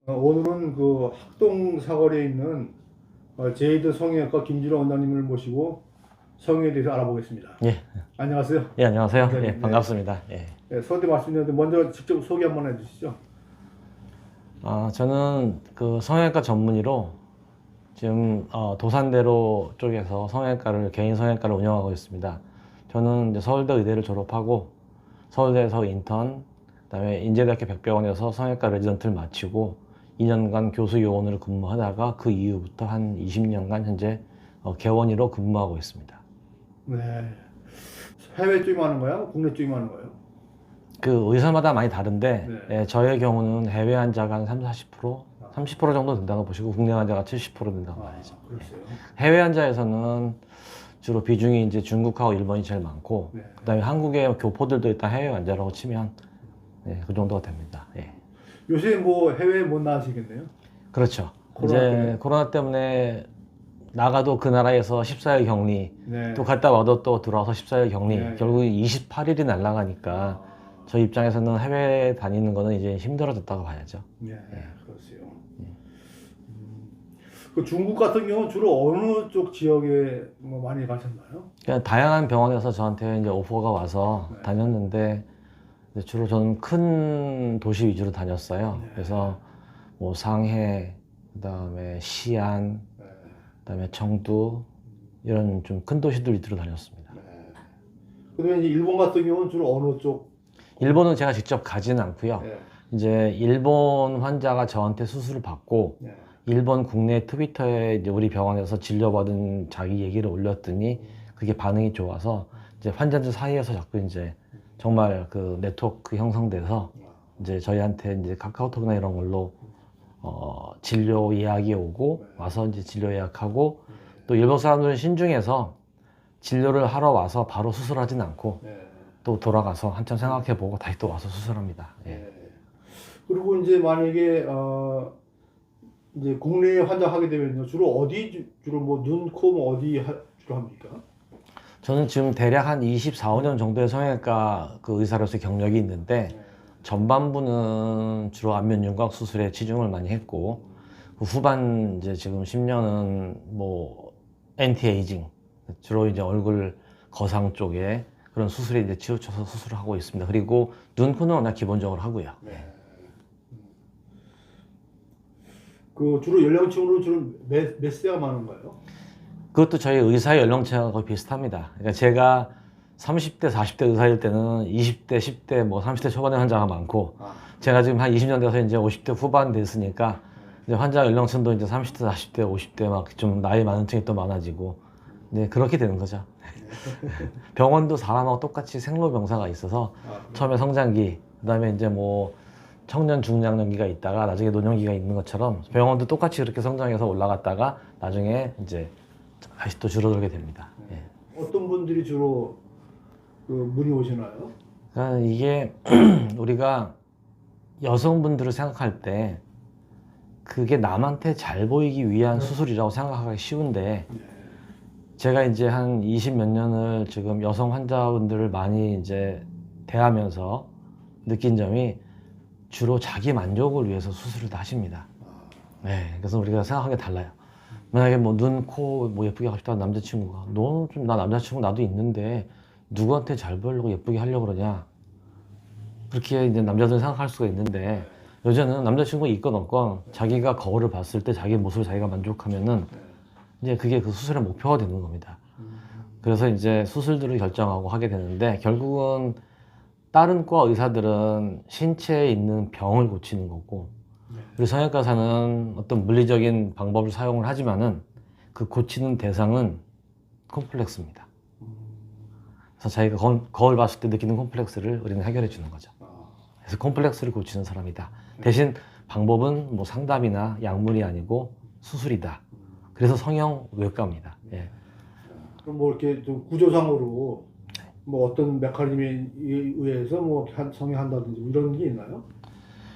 오늘은 그 학동 사거리에 있는 제이드 성형외과 김진호 원장님을 모시고 성형에 대해서 알아보겠습니다. 예, 안녕하세요. 예, 안녕하세요. 원장님. 예, 반갑습니다. 예. 네, 서두에 말씀드렸는데 먼저 직접 소개 한번 해주시죠. 저는 그 성형외과 전문의로 지금 도산대로 쪽에서 성형외과를 개인 성형외과를 운영하고 있습니다. 저는 이제 서울대 의대를 졸업하고 서울대에서 인턴, 그다음에 인제대학교 백병원에서 성형외과 레지던트를 마치고 2년간 교수 요원으로 근무하다가 그 이후부터 한 20년간 현재 개원의로 근무하고 있습니다. 네. 해외 쪽이 많은 거야? 국내 쪽이 많은 거예요? 그 의사마다 많이 다른데 네. 예, 저의 경우는 해외 환자가 한 30%, 30% 정도 된다고 보시고 국내 환자가 70% 된다고 봐야죠. 그렇어요. 해외 환자에서는 주로 비중이 이제 중국하고 일본이 제일 많고 네. 그다음에 한국의 교포들도 일단 해외 환자라고 치면 그 정도가 됩니다. 예. 요새 뭐 해외 못 나가시겠네요? 그렇죠. 코로나 이제 때문에? 코로나 때문에 나가도 그 나라에서 14일 격리, 네. 또 갔다 와도 또 들어와서 14일 격리, 네. 결국 28일이 날아가니까 저 입장에서는 해외 다니는 거는 이제 힘들어졌다고 봐야죠. 네, 그렇어요. 그 중국 같은 경우는 주로 어느 쪽 지역에 뭐 많이 가셨나요? 그냥 다양한 병원에서 저한테 이제 오퍼가 와서 네. 다녔는데 이제 주로 저는 큰 도시 위주로 다녔어요. 네. 그래서 뭐 상해, 그다음에 시안, 네. 그다음에 청두 이런 좀 큰 도시들 위주로 다녔습니다. 네. 그러면 이제 일본 같은 경우는 주로 어느 쪽? 일본은 제가 직접 가지는 않고요. 네. 이제 일본 환자가 저한테 수술을 받고 네. 일본 국내 트위터에 이제 우리 병원에서 진료받은 자기 얘기를 올렸더니 그게 반응이 좋아서 이제 환자들 사이에서 자꾸 이제 정말 그 네트워크 형성돼서 이제 저희한테 이제 카카오톡이나 이런 걸로 진료 예약이 오고 와서 이제 진료 예약하고 또 일본 사람들은 신중해서 진료를 하러 와서 바로 수술하진 않고 네. 또 돌아가서 한참 생각해보고 다시 또 와서 수술합니다. 예. 네. 그리고 이제 만약에 이제 국내에 환자하게 되면요 주로 어디 주로 뭐 눈, 코 뭐 어디 주로 합니까? 저는 지금 대략 한 24, 5년 정도의 성형외과 그 의사로서 경력이 있는데 네. 전반부는 주로 안면 윤곽 수술에 치중을 많이 했고 그 후반 이제 지금 10년은 뭐 엔티에이징 주로 이제 얼굴 거상 쪽에 그런 수술에 이제 치우쳐서 수술을 하고 있습니다. 그리고 눈, 코는 워낙 기본적으로 하고요. 네. 그 주로 연령층으로 주로 몇 세가 많은가요? 그것도 저희 의사의 연령대가 거의 비슷합니다. 그러니까 제가 30대, 40대 의사일 때는 20대, 10대, 뭐 30대 초반의 환자가 많고 제가 지금 한 20년 돼서 이제 50대 후반 됐으니까 이제 환자 연령층도 이제 30대, 40대, 50대 막 좀 나이 많은 층이 또 많아지고 네, 그렇게 되는 거죠. 병원도 사람하고 똑같이 생로병사가 있어서 처음에 성장기, 그다음에 이제 뭐 청년 중장년기가 있다가 나중에 노년기가 있는 것처럼 병원도 똑같이 그렇게 성장해서 올라갔다가 나중에 이제 다시 또 줄어들게 됩니다. 예. 어떤 분들이 주로 그 문의 오시나요? 그러니까 이게 우리가 여성분들을 생각할 때 그게 남한테 잘 보이기 위한 수술이라고 생각하기 쉬운데 제가 이제 한 20 몇 년을 지금 여성 환자분들을 많이 이제 대하면서 느낀 점이 주로 자기 만족을 위해서 수술을 다 하십니다. 네, 그래서 우리가 생각하는 게 달라요. 만약에 뭐 눈, 코 뭐 예쁘게 하고 싶다는 남자친구가 너는 좀 나 남자친구 나도 있는데 누구한테 잘 보이려고 예쁘게 하려고 그러냐 그렇게 이제 남자들은 생각할 수가 있는데 여자는 남자친구가 있건 없건 자기가 거울을 봤을 때 자기 모습을 자기가 만족하면은 이제 그게 그 수술의 목표가 되는 겁니다. 그래서 이제 수술들을 결정하고 하게 되는데 결국은 다른 과 의사들은 신체에 있는 병을 고치는 거고 우리 성형외과사는 어떤 물리적인 방법을 사용을 하지만은 그 고치는 대상은 콤플렉스입니다. 그래서 자기가 거울 봤을 때 느끼는 콤플렉스를 우리는 해결해 주는 거죠. 그래서 콤플렉스를 고치는 사람이다. 대신 방법은 뭐 상담이나 약물이 아니고 수술이다. 그래서 성형외과입니다. 예. 그럼 뭐 이렇게 좀 구조상으로 뭐 어떤 메커니즘에 의해서 뭐 성형한다든지 이런 게 있나요?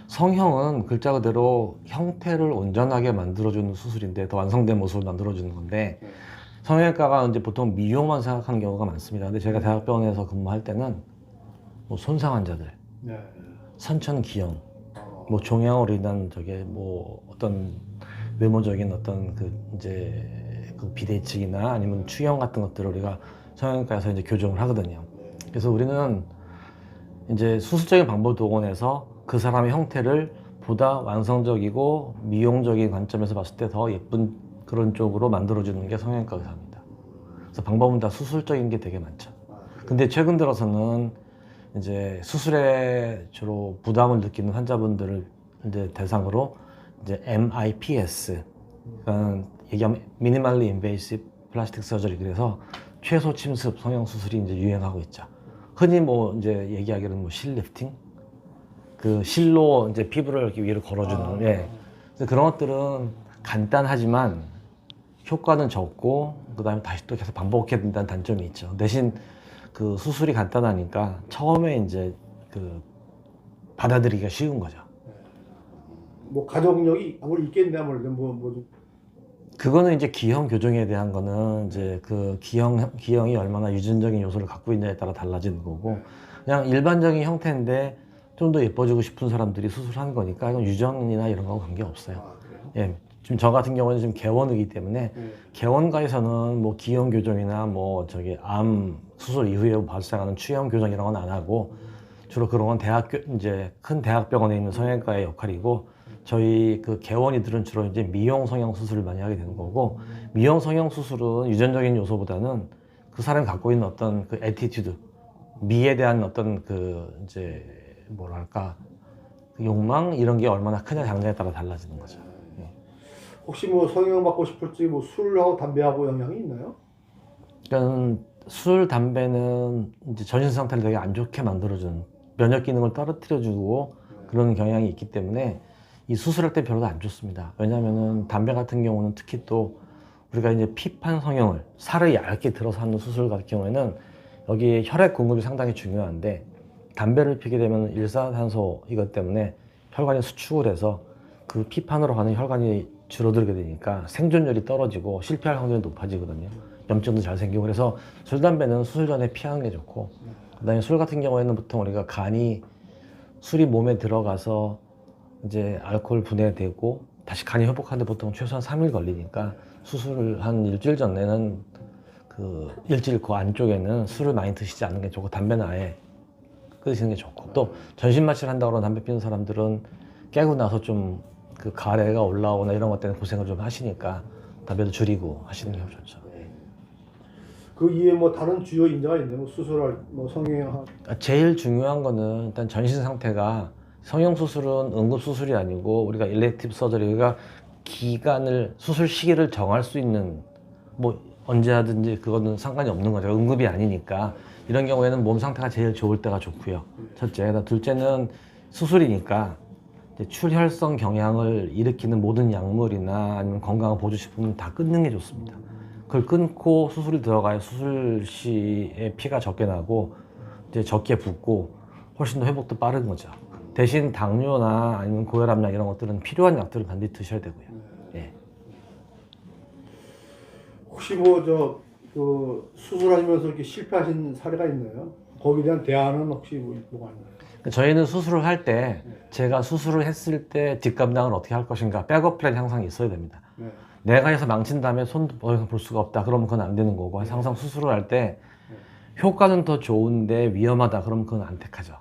성형은 글자 그대로 형태를 온전하게 만들어주는 수술인데 더 완성된 모습을 만들어주는 건데 성형외과가 이제 보통 미용만 생각하는 경우가 많습니다. 근데 제가 대학병원에서 근무할 때는 뭐 손상 환자들, 네. 선천기형, 뭐 종양으로 인한 저게 뭐 어떤 외모적인 어떤 그 이제 그 비대칭이나 아니면 추형 같은 것들을 우리가 성형외과에서 이제 교정을 하거든요. 그래서 우리는 이제 수술적인 방법을 동원해서 그 사람의 형태를 보다 완성적이고 미용적인 관점에서 봤을 때 더 예쁜 그런 쪽으로 만들어주는 게 성형외과 의사입니다. 그래서 방법은 다 수술적인 게 되게 많죠. 근데 최근 들어서는 이제 수술에 주로 부담을 느끼는 환자분들을 이제 대상으로 이제 MIPS, 그러니까 얘기하면 미니멀리 인베이시브 플라스틱 서저리, 그래서 최소 침습 성형 수술이 이제 유행하고 있죠. 흔히 뭐 이제 얘기하기로는 뭐 실 리프팅, 그 실로 이제 피부를 이렇게 위로 걸어주는, 예. 그래서 그런 것들은 간단하지만 효과는 적고 그다음에 다시 또 계속 반복해야 된다는 단점이 있죠. 대신 그 수술이 간단하니까 처음에 이제 그 받아들이기가 쉬운 거죠. 뭐 가족력이 아무리 있겠네 아무래도 뭐 그거는 이제 기형 교정에 대한 거는 이제 그 기형이 얼마나 유전적인 요소를 갖고 있냐에 따라 달라지는 거고, 그냥 일반적인 형태인데 좀 더 예뻐지고 싶은 사람들이 수술하는 거니까 이건 유전이나 이런 거하고 관계 없어요. 예. 지금 저 같은 경우는 지금 개원이기 때문에 개원과에서는 뭐 기형 교정이나 뭐 저기 암 수술 이후에 발생하는 추형 교정 이런 건 안 하고, 주로 그런 건 대학교 이제 큰 대학병원에 있는 성형외과의 역할이고, 저희 그 개원이들은 주로 이제 미용 성형 수술을 많이 하게 되는 거고, 미용 성형 수술은 유전적인 요소보다는 그 사람이 갖고 있는 어떤 그 애티튜드, 미에 대한 어떤 그 이제 뭐랄까 그 욕망 이런 게 얼마나 크냐 장냐에 따라 달라지는 거죠. 혹시 뭐 성형 받고 싶을지 뭐 술하고 담배하고 영향이 있나요? 그러니까 술, 담배는 이제 전신 상태를 되게 안 좋게 만들어주는, 면역 기능을 떨어뜨려주고 그런 경향이 있기 때문에 이 수술할 때 별로 안 좋습니다. 왜냐면은 담배 같은 경우는 특히 또 우리가 이제 피판 성형을 살을 얇게 들어서 하는 수술 같은 경우에는 여기 혈액 공급이 상당히 중요한데, 담배를 피게 되면 일산화탄소 이것 때문에 혈관이 수축을 해서 그 피판으로 가는 혈관이 줄어들게 되니까 생존율이 떨어지고 실패할 확률이 높아지거든요. 염증도 잘 생기고. 그래서 술, 담배는 수술 전에 피하는 게 좋고, 그다음에 술 같은 경우에는 보통 우리가 간이 술이 몸에 들어가서 이제 알코올 분해되고 다시 간이 회복하는데 보통 최소한 3일 걸리니까 수술을 한 일주일 전에는 그 일주일 그 안쪽에는 술을 많이 드시지 않는 게 좋고, 담배는 아예 끊으시는 게 좋고, 또 전신 마취를 한다고 그러는 담배 피는 사람들은 깨고 나서 좀 그 가래가 올라오나 이런 것 때문에 고생을 좀 하시니까 담배도 줄이고 하시는 게 좋죠. 그 이외에 뭐 다른 주요 인자가 있나요? 뭐 수술할 뭐 성형 제일 중요한 거는 일단 전신 상태가, 성형 수술은 응급 수술이 아니고 우리가 일렉티브 서저리가 기간을, 수술 시기를 정할 수 있는, 뭐 언제 하든지 그거는 상관이 없는 거죠. 응급이 아니니까. 이런 경우에는 몸 상태가 제일 좋을 때가 좋고요. 첫째. 둘째는 수술이니까 이제 출혈성 경향을 일으키는 모든 약물이나 아니면 건강 보조식품은 다 끊는 게 좋습니다. 그걸 끊고 수술이 들어가야 수술 시에 피가 적게 나고 이제 적게 붓고 훨씬 더 회복도 빠른 거죠. 대신 당뇨나 아니면 고혈압약 이런 것들은 필요한 약들을 반드시 드셔야 되고요. 예. 혹시 뭐 그 수술하시면서 이렇게 실패하신 사례가 있나요? 거기에 대한 대안은 혹시 뭐가 있나요? 저희는 수술을 할 때 제가 수술을 했을 때 뒷감당을 어떻게 할 것인가, 백업 플랜이 항상 있어야 됩니다. 내가 해서 망친 다음에 손도 더 이상 볼 수가 없다 그러면 그건 안 되는 거고, 항상 수술을 할 때 효과는 더 좋은데 위험하다 그러면 그건 안 택하죠.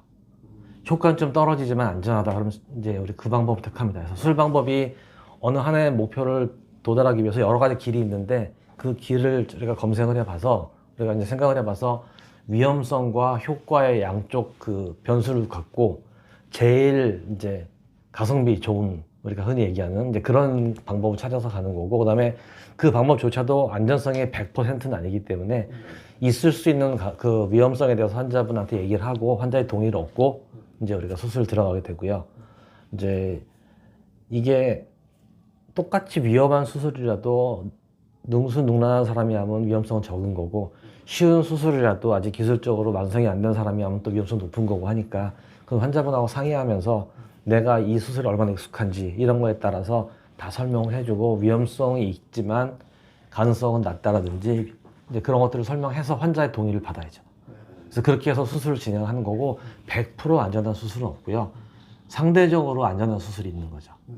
효과는 좀 떨어지지만 안전하다 그러면 이제 우리 그 방법을 택합니다. 그래서 수술 방법이 어느 하나의 목표를 도달하기 위해서 여러 가지 길이 있는데, 그 길을 우리가 검색을 해봐서 우리가 이제 생각을 해봐서 위험성과 효과의 양쪽 그 변수를 갖고 제일 이제 가성비 좋은, 우리가 흔히 얘기하는 이제 그런 방법을 찾아서 가는 거고, 그다음에 그 방법조차도 안전성이 100%는 아니기 때문에 있을 수 있는 그 위험성에 대해서 환자분한테 얘기를 하고 환자의 동의를 얻고 이제 우리가 수술 들어가게 되고요. 이제 이게 똑같이 위험한 수술이라도 능수능란한 사람이 하면 위험성은 적은 거고, 쉬운 수술이라도 아직 기술적으로 완성이 안 된 사람이 하면 또 위험성 높은 거고 하니까, 그 환자분하고 상의하면서 내가 이 수술이 얼마나 익숙한지 이런 거에 따라서 다 설명을 해주고, 위험성이 있지만 가능성은 낮다라든지 이제 그런 것들을 설명해서 환자의 동의를 받아야죠. 그래서 그렇게 해서 수술을 진행하는 거고, 100% 안전한 수술은 없고요. 상대적으로 안전한 수술이 있는 거죠. 네.